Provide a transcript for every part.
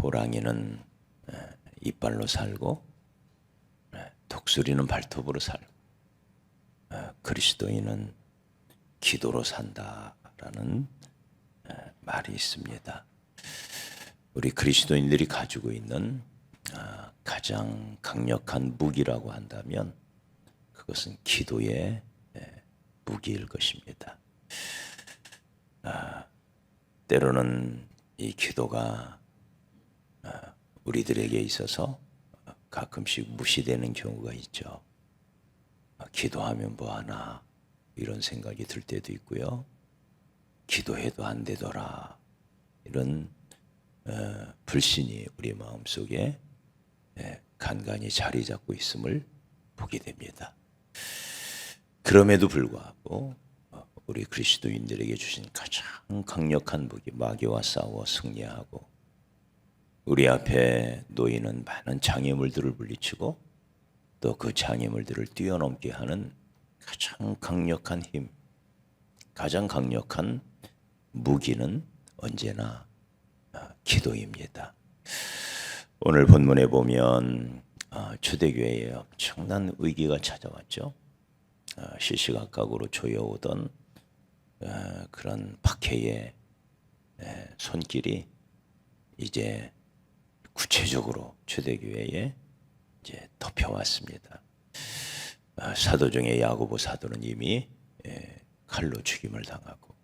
호랑이는 이빨로 살고 독수리는 발톱으로 살고 그리스도인은 기도로 산다라는 말이 있습니다. 우리 그리스도인들이 가지고 있는 가장 강력한 무기라고 한다면 그것은 기도의 무기일 것입니다. 때로는 이 기도가 우리들에게 있어서 가끔씩 무시되는 경우가 있죠. 기도하면 뭐하나 이런 생각이 들 때도 있고요. 기도해도 안 되더라 이런 불신이 우리 마음속에 간간히 자리 잡고 있음을 보게 됩니다. 그럼에도 불구하고 우리 그리스도인들에게 주신 가장 강력한 무기, 마귀와 싸워 승리하고 우리 앞에 놓이는 많은 장애물들을 물리치고 또 그 장애물들을 뛰어넘게 하는 가장 강력한 힘, 가장 강력한 무기는 언제나 기도입니다. 오늘 본문에 보면 초대교회에 엄청난 위기가 찾아왔죠. 시시각각으로 조여오던 그런 박해의 손길이 이제 구체적으로 초대교회에 이제 덮여왔습니다. 사도 중에 야고보 사도는 이미 칼로 죽임을 당하고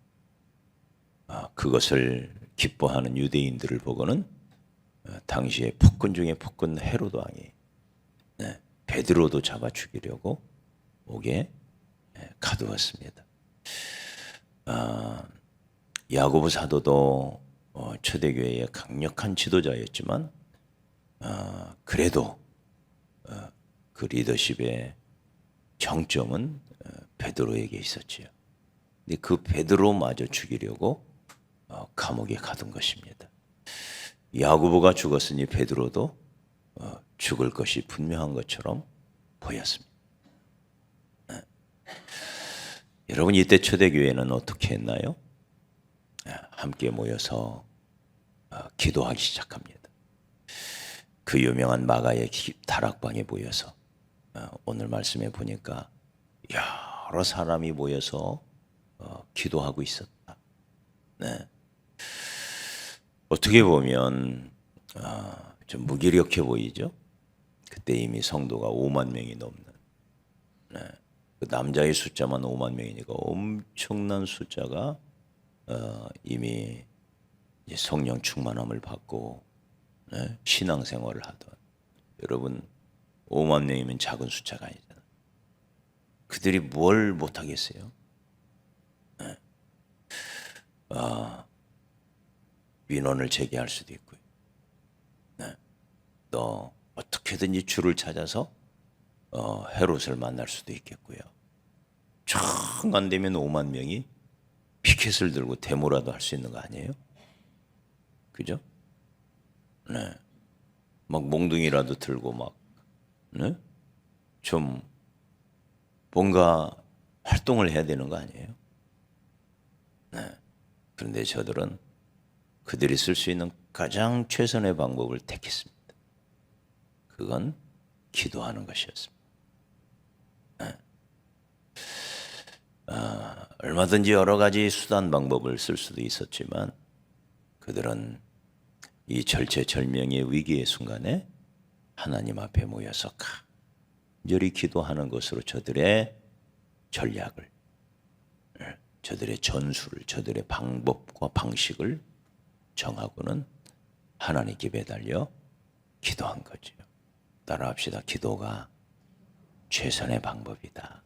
그것을 기뻐하는 유대인들을 보고는 당시에 폭군 중에 폭군 헤로도 왕이 베드로도 잡아 죽이려고 옥에 가두었습니다. 야고보 사도도 초대교회의 강력한 지도자였지만 그래도 그 리더십의 정점은 베드로에게 있었지요. 근데 그 베드로마저 죽이려고 감옥에 가둔 것입니다. 야고보가 죽었으니 베드로도 죽을 것이 분명한 것처럼 보였습니다. 여러분, 이때 초대교회는 어떻게 했나요? 함께 모여서 기도하기 시작합니다. 그 유명한 마가의 다락방에 모여서 오늘 말씀에 보니까 여러 사람이 모여서 기도하고 있었다. 어떻게 보면 좀 무기력해 보이죠? 그때 이미 성도가 5만 명이 넘는 그 남자의 숫자만 5만 명이니까 엄청난 숫자가 이미 이제 성령 충만함을 받고 신앙생활을 하던, 여러분 5만 명이면 작은 숫자가 아니잖아요. 그들이 뭘 못하겠어요? 민원을 제기할 수도 있고요. 또 어떻게든지 주를 찾아서 헤롯을 만날 수도 있겠고요. 정 안 되면 5만 명이 피켓을 들고 데모라도 할 수 있는 거 아니에요? 그죠? 막 몽둥이라도 들고 막 좀 뭔가 활동을 해야 되는 거 아니에요? 그런데 저들은 그들이 쓸 수 있는 가장 최선의 방법을 택했습니다. 그건 기도하는 것이었습니다. 얼마든지 여러 가지 수단 방법을 쓸 수도 있었지만 그들은 이 절체절명의 위기의 순간에 하나님 앞에 모여서 간절히 기도하는 것으로 저들의 전략을, 저들의 전술을, 저들의 방법과 방식을 정하고는 하나님께 매달려 기도한 거죠. 따라합시다. 기도가 최선의 방법이다.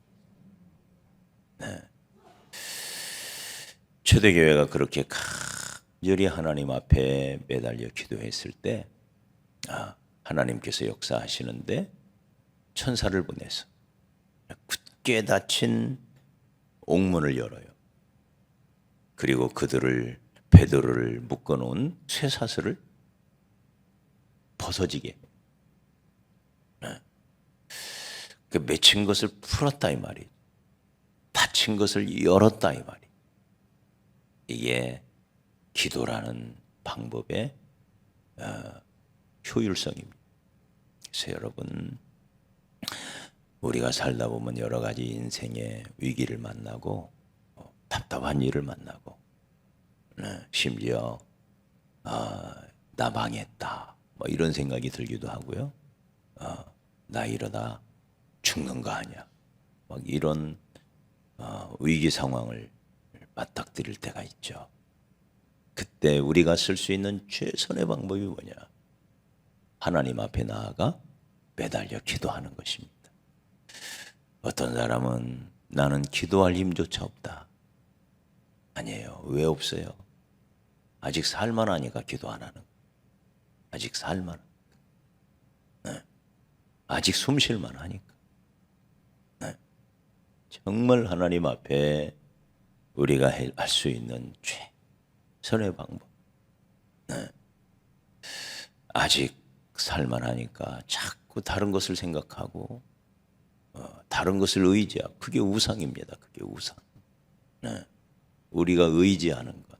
초대교회가 그렇게 간절히 하나님 앞에 매달려 기도했을 때 하나님께서 역사하시는데 천사를 보내서 굳게 닫힌 옥문을 열어요. 그리고 그들을, 베드로를 묶어놓은 쇠사슬을 벗어지게, 그 맺힌 것을 풀었다 이 말이, 닫힌 것을 열었다 이 말이. 이게 기도라는 방법의 효율성입니다. 그래서 여러분, 우리가 살다 보면 여러 가지 인생의 위기를 만나고 답답한 일을 만나고 심지어 나 망했다 뭐 이런 생각이 들기도 하고요. 나 이러다 죽는 거 아니야. 막 이런 위기 상황을 맞닥뜨릴 때가 있죠. 그때 우리가 쓸 수 있는 최선의 방법이 뭐냐? 하나님 앞에 나아가 매달려 기도하는 것입니다. 어떤 사람은 나는 기도할 힘조차 없다. 아니에요. 왜 없어요? 아직 살만하니까 기도 안 하는 거예요. 아직 살만하니까. 아직 숨 쉴만 하니까. 정말 하나님 앞에 우리가 할 수 있는 최선의 방법. 아직 살만하니까 자꾸 다른 것을 생각하고 다른 것을 의지하고, 그게 우상입니다. 그게 우상. 우리가 의지하는 것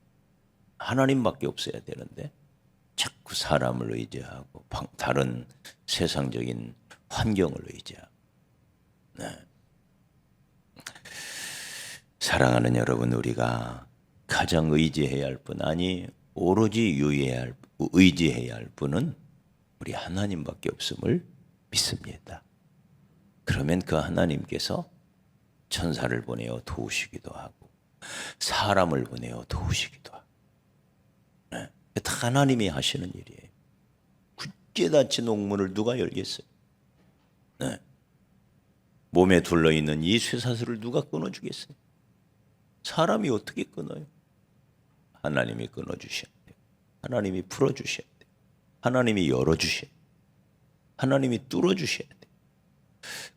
하나님밖에 없어야 되는데 자꾸 사람을 의지하고 다른 세상적인 환경을 의지하고. 사랑하는 여러분, 우리가 가장 의지해야 할 분, 아니 오로지 의지해야 할 분은 우리 하나님밖에 없음을 믿습니다. 그러면 그 하나님께서 천사를 보내어 도우시기도 하고 사람을 보내어 도우시기도 하고, 다 하나님이 하시는 일이에요. 굳게 닫힌 옥문을 누가 열겠어요? 몸에 둘러있는 이 쇠사슬을 누가 끊어주겠어요? 사람이 어떻게 끊어요? 하나님이 끊어주셔야 돼요. 하나님이 풀어주셔야 돼요. 하나님이 열어주셔야 돼요. 하나님이 뚫어주셔야 돼요.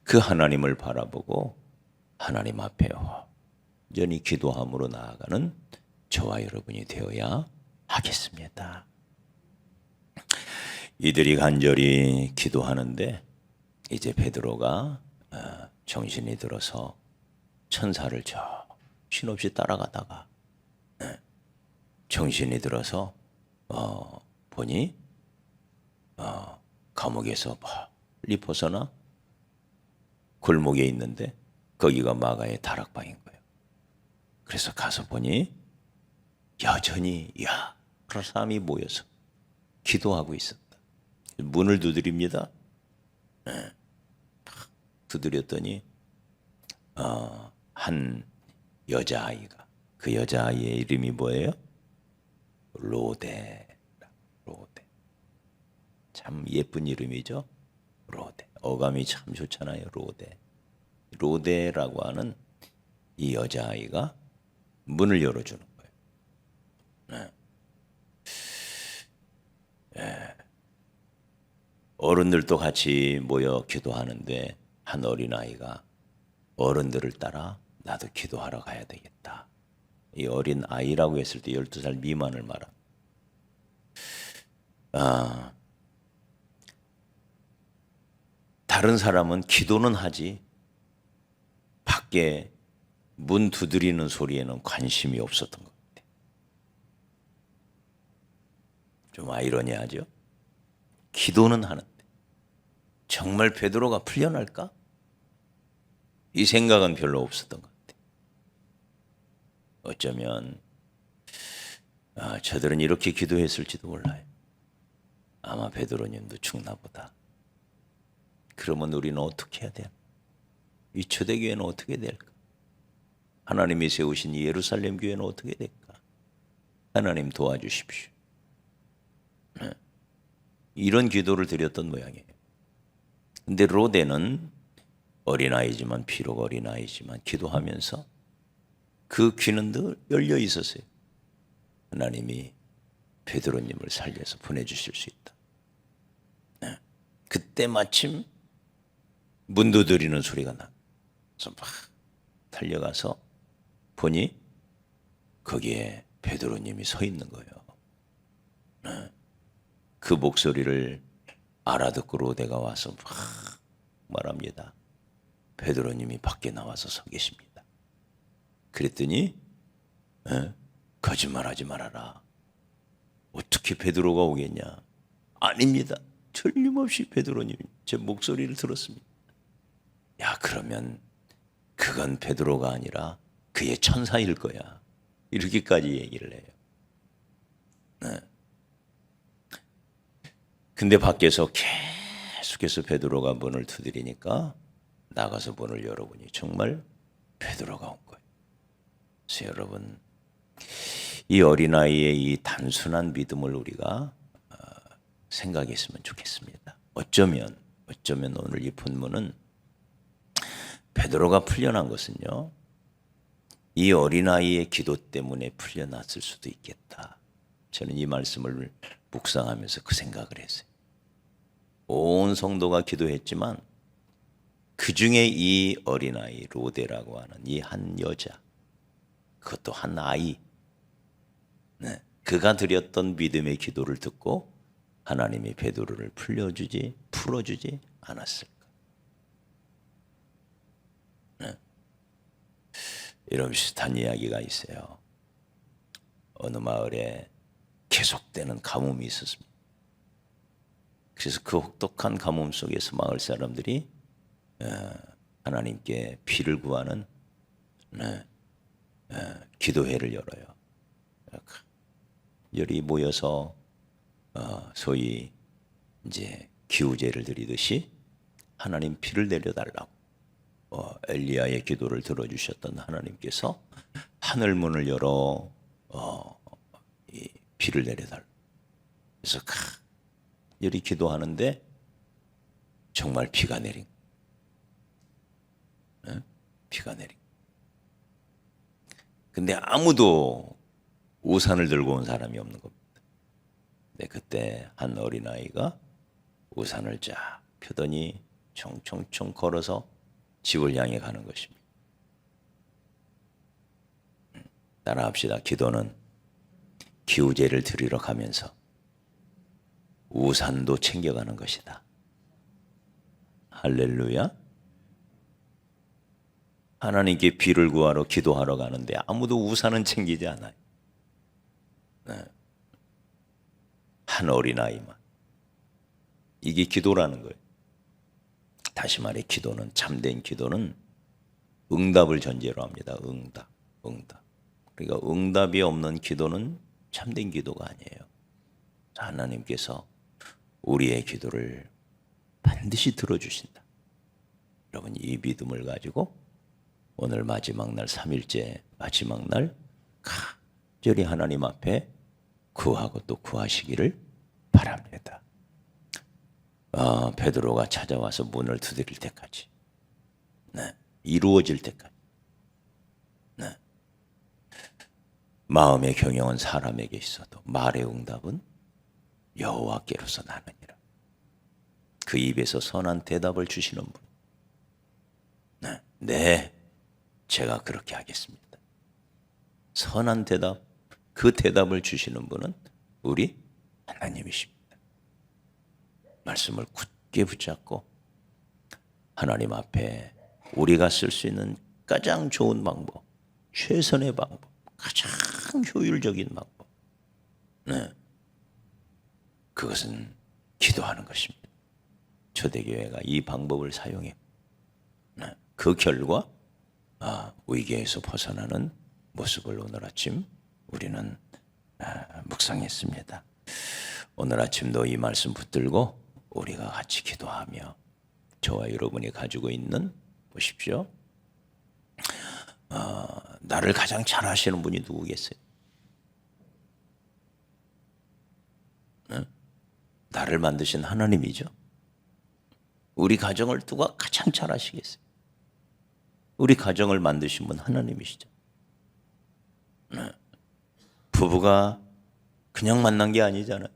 그 하나님을 바라보고 하나님 앞에 온전히 기도함으로 나아가는 저와 여러분이 되어야 하겠습니다. 이들이 간절히 기도하는데 이제 베드로가 정신이 들어서 천사를 정신없이 따라가다가 정신이 들어서 보니 감옥에서 멀리 벗어나 골목에 있는데 거기가 마가의 다락방인 거예요. 그래서 가서 보니 여전히 여러 사람이 모여서 기도하고 있었다. 문을 두드립니다. 두드렸더니 한 여자아이가, 그 여자아이의 이름이 뭐예요? 로데. 참 예쁜 이름이죠. 로데. 어감이 참 좋잖아요. 로데라고 하는 이 여자아이가 문을 열어주는 거예요. 어른들도 같이 모여 기도하는데 한 어린아이가 어른들을 따라 나도 기도하러 가야 되겠다. 이 어린 아이라고 했을 때 12살 미만을 말합니다. 다른 사람은 기도는 하지 밖에 문 두드리는 소리에는 관심이 없었던 것 같아요. 좀 아이러니하죠? 기도는 하는데 정말 베드로가 풀려날까? 이 생각은 별로 없었던 것 같아요. 어쩌면 저들은 이렇게 기도했을지도 몰라요. 아마 베드로님도 죽나 보다. 그러면 우리는 어떻게 해야 돼요? 이 초대교회는 어떻게 될까? 하나님이 세우신 이 예루살렘 교회는 어떻게 될까? 하나님 도와주십시오. 이런 기도를 드렸던 모양이에요. 근데 로데는 어린아이지만, 비록 어린아이지만 기도하면서 그 귀는 늘 열려 있었어요. 하나님이 베드로님을 살려서 보내주실 수 있다. 그때 마침 문 두드리는 소리가 나. 그래서 막 달려가서 보니 거기에 베드로님이 서 있는 거예요. 그 목소리를 알아듣고 로데가 와서 막 말합니다. 베드로님이 밖에 나와서 서 계십니다. 그랬더니 거짓말하지 말아라. 어떻게 베드로가 오겠냐? 아닙니다. 틀림없이 베드로님 제 목소리를 들었습니다. 야, 그러면 그건 베드로가 아니라 그의 천사일 거야. 이렇게까지 얘기를 해요. 네. 근데 밖에서 계속해서 베드로가 문을 두드리니까 나가서 문을 열어보니 정말 베드로가 온 거예요. 그래서 여러분, 이 어린아이의 이 단순한 믿음을 우리가 생각했으면 좋겠습니다. 어쩌면 오늘 이 본문은 베드로가 풀려난 것은요, 이 어린아이의 기도 때문에 풀려났을 수도 있겠다. 저는 이 말씀을 묵상하면서 그 생각을 했어요. 온 성도가 기도했지만 그 중에 이 어린아이 로데라고 하는 이 한 여자, 그것도 한 아이, 네, 그가 드렸던 믿음의 기도를 듣고 하나님이 베드로를 풀어주지 않았을까. 네. 이런 비슷한 이야기가 있어요. 어느 마을에 계속되는 가뭄이 있었습니다. 그래서 그 혹독한 가뭄 속에서 마을 사람들이 하나님께 비를 구하는 기도회를 열어요. 열이 모여서 소위 이제 기우제를 드리듯이 하나님 비를 내려달라고 엘리야의 기도를 들어주셨던 하나님께서 하늘 문을 열어 이 비를 내려달라. 그래서 열이 기도하는데 정말 비가 내린. 비가 내린. 근데 아무도 우산을 들고 온 사람이 없는 겁니다. 근데 그때 한 어린아이가 우산을 쫙 펴더니 총총총 걸어서 집을 향해 가는 것입니다. 따라합시다. 기도는 기우제를 드리러 가면서 우산도 챙겨가는 것이다. 할렐루야. 하나님께 비를 구하러 기도하러 가는데 아무도 우산은 챙기지 않아요. 네. 한 어린아이만. 이게 기도라는 거예요. 다시 말해 기도는, 참된 기도는 응답을 전제로 합니다. 응답. 그러니까 응답이 없는 기도는 참된 기도가 아니에요. 하나님께서 우리의 기도를 반드시 들어주신다. 여러분, 이 믿음을 가지고 오늘 마지막 날, 3일째 마지막 날 간절히 하나님 앞에 구하고 또 구하시기를 바랍니다. 베드로가 찾아와서 문을 두드릴 때까지, 네, 이루어질 때까지, 네, 마음의 경영은 사람에게 있어도 말의 응답은 여호와께로서 나느니라. 그 입에서 선한 대답을 주시는 분, 네, 제가 그렇게 하겠습니다. 선한 대답, 그 대답을 주시는 분은 우리 하나님이십니다. 말씀을 굳게 붙잡고 하나님 앞에 우리가 쓸 수 있는 가장 좋은 방법, 최선의 방법, 가장 효율적인 방법, 네, 그것은 기도하는 것입니다. 초대교회가 이 방법을 사용해 그 결과 위기에서 벗어나는 모습을 오늘 아침 우리는 묵상했습니다. 오늘 아침도 이 말씀 붙들고 우리가 같이 기도하며 저와 여러분이 가지고 있는, 보십시오, 나를 가장 잘 아시는 분이 누구겠어요? 나를 만드신 하나님이죠. 우리 가정을 누가 가장 잘 아시겠어요? 우리 가정을 만드신 분 하나님이시죠. 부부가 그냥 만난 게 아니잖아요.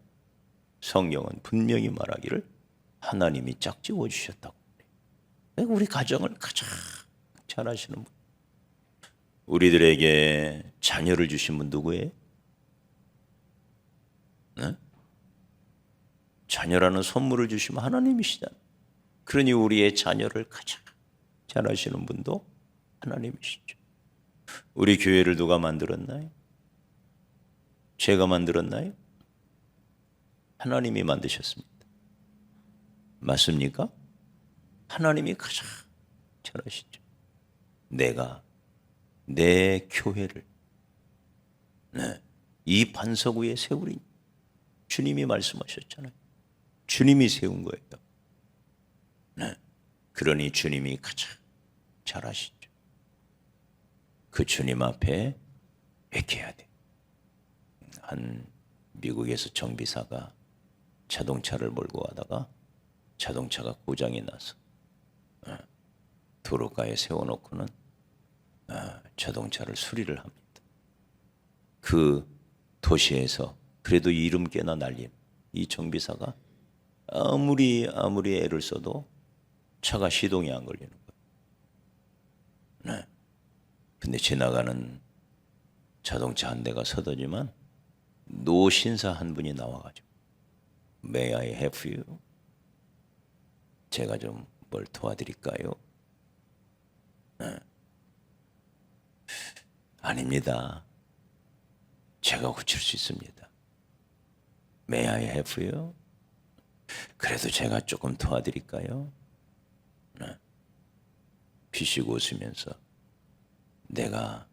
성경은 분명히 말하기를 하나님이 짝지어 주셨다고. 우리 가정을 가장 잘 아시는 분. 우리들에게 자녀를 주신 분 누구예요? 네? 자녀라는 선물을 주시면 하나님이시잖아요. 그러니 우리의 자녀를 가장 잘 아시는 분도 하나님이시죠. 우리 교회를 누가 만들었나요? 제가 만들었나요? 하나님이 만드셨습니다. 맞습니까? 하나님이 가장 잘하시죠. 내가 내 교회를 이 반석 위에 세우리니, 주님이 말씀하셨잖아요. 주님이 세운 거예요. 그러니 주님이 가장 잘하시죠. 그 주님 앞에 회개해야 돼. 한 미국에서 정비사가 자동차를 몰고 가다가 자동차가 고장이 나서 도로가에 세워놓고는 자동차를 수리를 합니다. 그 도시에서 그래도 이름 깨나 날린 이 정비사가 아무리 애를 써도 차가 시동이 안 걸리는 거예요. 근데 지나가는 자동차 한 대가 서더지만 노신사 한 분이 나와가지고 May I help you? 제가 좀 뭘 도와드릴까요? 아닙니다. 제가 고칠 수 있습니다. May I help you? 그래도 제가 조금 도와드릴까요? 피시고 웃으면서 내가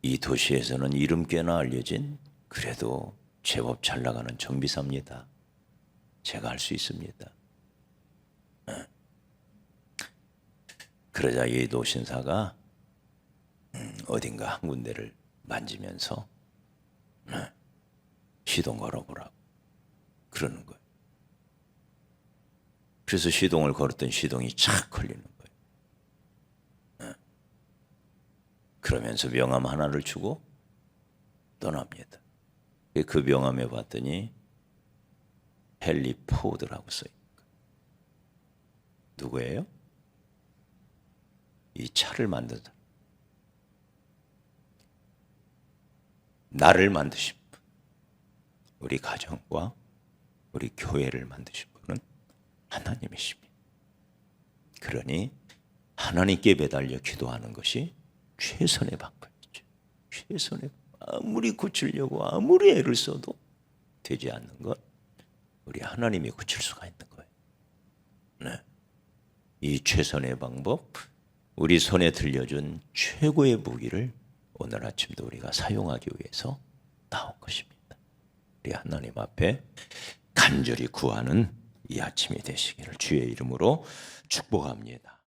이 도시에서는 이름 꽤나 알려진 그래도 제법 잘 나가는 정비사입니다. 제가 할 수 있습니다. 그러자 이 노신사가 어딘가 한 군데를 만지면서 시동 걸어보라고 그러는 거예요. 그래서 시동을 걸었던 시동이 착 걸리는 거예요. 그러면서 명함 하나를 주고 떠납니다. 그 명함에 봤더니 헨리 포드라고 써있는 거예요. 누구예요? 이 차를 만든 사람. 나를 만드신 분, 우리 가정과 우리 교회를 만드신 분은 하나님이십니다. 그러니 하나님께 매달려 기도하는 것이 최선의 방법이죠. 최선의 아무리 고치려고 아무리 애를 써도 되지 않는 것, 우리 하나님이 고칠 수가 있는 거예요. 이 최선의 방법, 우리 손에 들려준 최고의 무기를 오늘 아침도 우리가 사용하기 위해서 나온 것입니다. 우리 하나님 앞에 간절히 구하는 이 아침이 되시기를 주의 이름으로 축복합니다.